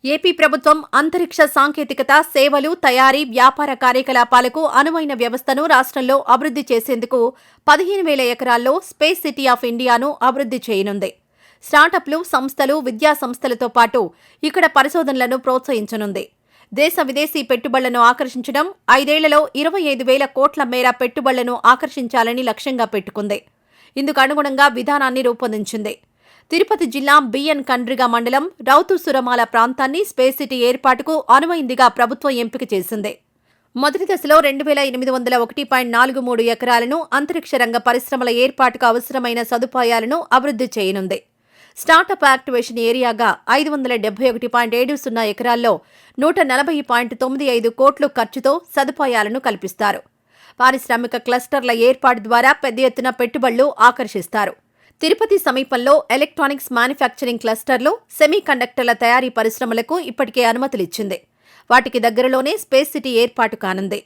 AP ప్రభుత్వం అంతరిక్ష సాంకేతికత, సేవలు, తయారీ, వ్యాపార కార్యకలాపాలకు అనువైన వ్యవస్థను రాష్ట్రంలో అభివృద్ధి చేసేందుకు 15,000 ఎకరాల్లో స్పేస్ సిటీ ఆఫ్ ఇండియాను అభివృద్ధి చేయనుంది. స్టార్టప్లు, సంస్థలు, విద్యా సంస్థలతో పాటు ఇక్కడ పరిశోధనలను ప్రోత్సహించనుంది. దేశ విదేశీ పెట్టుబడులను ఆకర్షించడం, 5 ఏళ్లలో 25,000 కోట్ల మేర పెట్టుబడులను ఆకర్షించాలని లక్ష్యంగా పెట్టుకుంది. ఇందుకు అనుగుణంగా విధానాన్ని రూపొందించింది. తిరుపతి జిల్లా బిఎన్ కండ్రిగ మండలం రౌతుసురమాల ప్రాంతాన్ని స్పేస్ సిటీ ఏర్పాటుకు అనువైందిగా ప్రభుత్వం ఎంపిక చేసింది. మొదటి దశలో 2,801.43 ఎకరాలను అంతరిక్ష రంగ పరిశ్రమల ఏర్పాటుకు అవసరమైన సదుపాయాలను అభివృద్ధి చేయనుంది. స్టార్టప్ యాక్టివేషన్ ఏరియాగా 571.70 ఎకరాల్లో 140.95 కోట్లు ఖర్చుతో సదుపాయాలను కల్పిస్తారు. పారిశ్రామిక క్లస్టర్ల ఏర్పాటు ద్వారా పెద్ద ఎత్తున పెట్టుబడులు ఆకర్షిస్తారు. తిరుపతి సమీపంలో ఎలక్ట్రానిక్స్ మ్యానుఫ్యాక్చరింగ్ క్లస్టర్లు, సెమీ కండక్టర్ల తయారీ పరిశ్రమలకు ఇప్పటికే అనుమతులిచ్చింది. వాటికి దగ్గరలోనే స్పేస్ సిటీ ఏర్పాటు కానుంది.